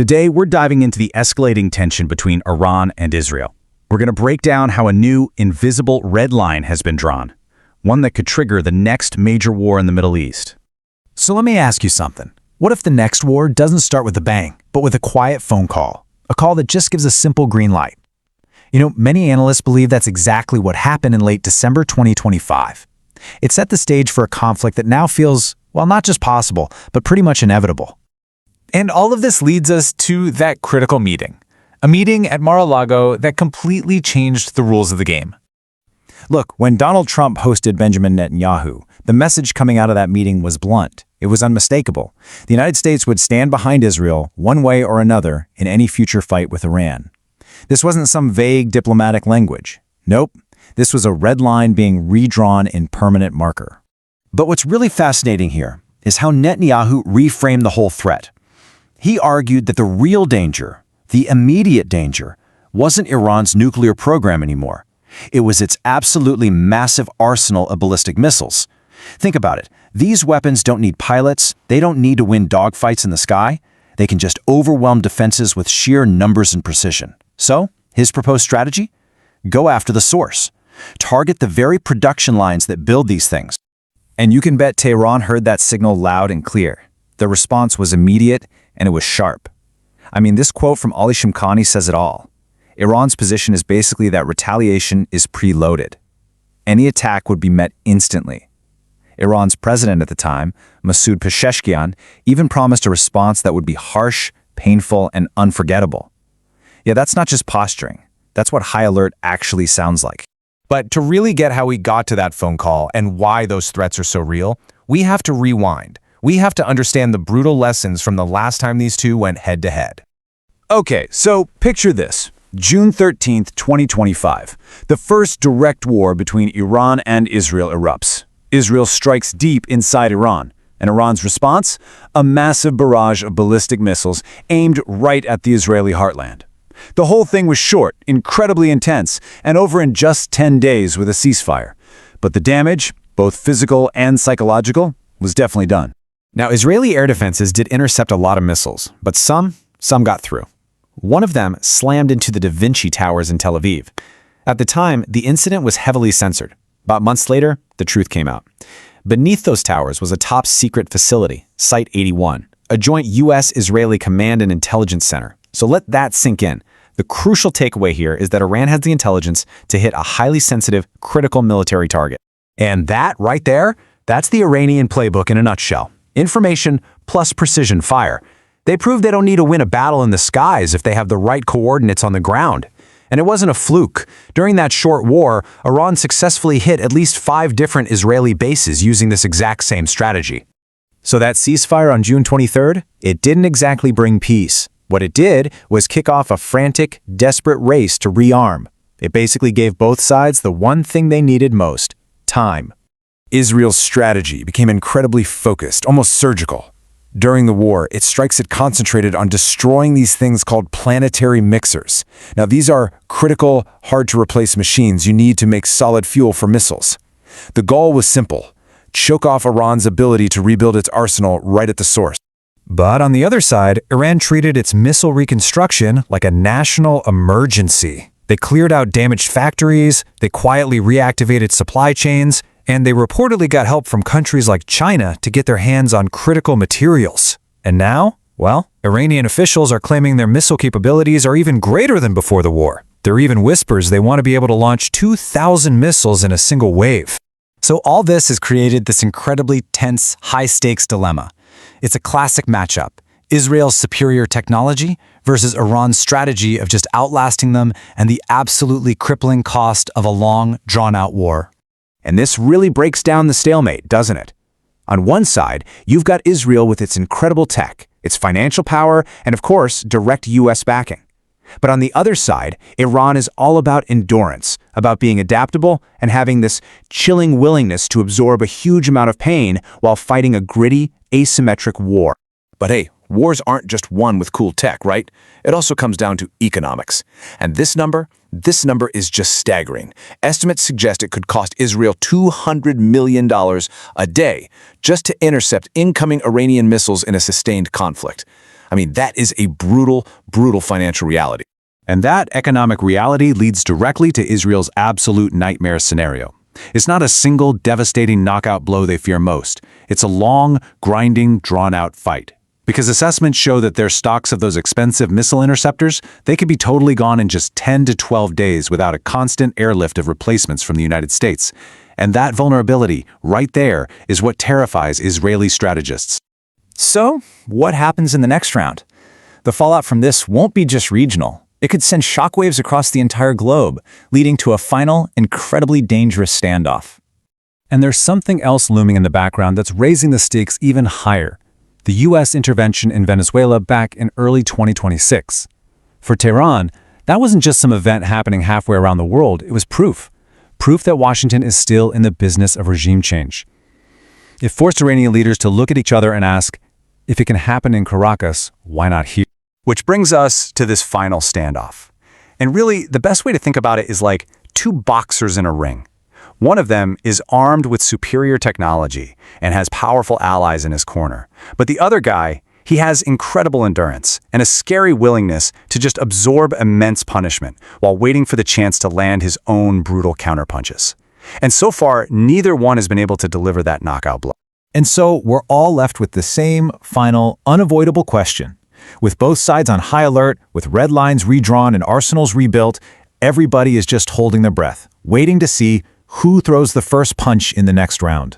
Today, we're diving into the escalating tension between Iran and Israel. We're going to break down how a new, invisible red line has been drawn, one that could trigger the next major war in the Middle East. So let me ask you something. What if the next war doesn't start with a bang, but with a quiet phone call? A call that just gives a simple green light. Many analysts believe that's exactly what happened in late December 2025. It set the stage for a conflict that now feels, well, not just possible, but pretty much inevitable. And all of this leads us to that critical meeting. A meeting at Mar-a-Lago that completely changed the rules of the game. Look, when Donald Trump hosted Benjamin Netanyahu, the message coming out of that meeting was blunt. It was unmistakable. The United States would stand behind Israel, one way or another, in any future fight with Iran. This wasn't some vague diplomatic language. Nope, this was a red line being redrawn in permanent marker. But what's really fascinating here is how Netanyahu reframed the whole threat. He argued that the real danger, the immediate danger, wasn't Iran's nuclear program anymore. It was its absolutely massive arsenal of ballistic missiles. Think about it. These weapons don't need pilots. They don't need to win dogfights in the sky. They can just overwhelm defenses with sheer numbers and precision. So, his proposed strategy? Go after the source. Target the very production lines that build these things. And you can bet Tehran heard that signal loud and clear. The response was immediate, and it was sharp. This quote from Ali Shamkhani says it all. Iran's position is basically that retaliation is preloaded. Any attack would be met instantly. Iran's president at the time, Masoud Pezeshkian, even promised a response that would be harsh, painful, and unforgettable. Yeah, that's not just posturing. That's what high alert actually sounds like. But to really get how we got to that phone call and why those threats are so real, we have to rewind. We have to understand the brutal lessons from the last time these two went head-to-head. Okay, so picture this. June 13th, 2025. The first direct war between Iran and Israel erupts. Israel strikes deep inside Iran. And Iran's response? A massive barrage of ballistic missiles aimed right at the Israeli heartland. The whole thing was short, incredibly intense, and over in just 10 days with a ceasefire. But the damage, both physical and psychological, was definitely done. Now, Israeli air defenses did intercept a lot of missiles, but some got through. One of them slammed into the Da Vinci Towers in Tel Aviv. At the time, the incident was heavily censored. About months later, the truth came out. Beneath those towers was a top-secret facility, Site 81, a joint U.S.-Israeli command and intelligence center. So let that sink in. The crucial takeaway here is that Iran has the intelligence to hit a highly sensitive, critical military target. And that, right there, that's the Iranian playbook in a nutshell. Information plus precision fire. They prove they don't need to win a battle in the skies if they have the right coordinates on the ground. And it wasn't a fluke. During that short war, Iran successfully hit at least 5 different Israeli bases using this exact same strategy. So that ceasefire on June 23rd, it didn't exactly bring peace. What it did was kick off a frantic, desperate race to rearm. It basically gave both sides the one thing they needed most: time. Israel's strategy became incredibly focused, almost surgical. During the war, its strikes had concentrated on destroying these things called planetary mixers. Now, these are critical, hard-to-replace machines you need to make solid fuel for missiles. The goal was simple: choke off Iran's ability to rebuild its arsenal right at the source. But on the other side, Iran treated its missile reconstruction like a national emergency. They cleared out damaged factories, they quietly reactivated supply chains, and they reportedly got help from countries like China to get their hands on critical materials. And now, well, Iranian officials are claiming their missile capabilities are even greater than before the war. There are even whispers they want to be able to launch 2,000 missiles in a single wave. So all this has created this incredibly tense, high-stakes dilemma. It's a classic matchup: Israel's superior technology versus Iran's strategy of just outlasting them and the absolutely crippling cost of a long, drawn-out war. And this really breaks down the stalemate, doesn't it? On one side, you've got Israel with its incredible tech, its financial power, and of course, direct U.S. backing. But on the other side, Iran is all about endurance, about being adaptable and having this chilling willingness to absorb a huge amount of pain while fighting a gritty, asymmetric war. But hey, wars aren't just won with cool tech, right? It also comes down to economics. And this number is just staggering. Estimates suggest it could cost Israel $200 million a day just to intercept incoming Iranian missiles in a sustained conflict. I mean, that is a brutal, brutal financial reality. And that economic reality leads directly to Israel's absolute nightmare scenario. It's not a single devastating knockout blow they fear most. It's a long, grinding, drawn-out fight. Because assessments show that their stocks of those expensive missile interceptors, they could be totally gone in just 10 to 12 days without a constant airlift of replacements from the United States. And that vulnerability, right there, is what terrifies Israeli strategists. So, what happens in the next round? The fallout from this won't be just regional. It could send shockwaves across the entire globe, leading to a final, incredibly dangerous standoff. And there's something else looming in the background that's raising the stakes even higher. The U.S. intervention in Venezuela back in early 2026. For Tehran, that wasn't just some event happening halfway around the world, it was proof. Proof that Washington is still in the business of regime change. It forced Iranian leaders to look at each other and ask, if it can happen in Caracas, why not here? Which brings us to this final standoff. And really, the best way to think about it is like two boxers in a ring. One of them is armed with superior technology and has powerful allies in his corner. But the other guy, he has incredible endurance and a scary willingness to just absorb immense punishment while waiting for the chance to land his own brutal counterpunches. And so far, neither one has been able to deliver that knockout blow. And so, we're all left with the same, final, unavoidable question. With both sides on high alert, with red lines redrawn and arsenals rebuilt, everybody is just holding their breath, waiting to see who throws the first punch in the next round.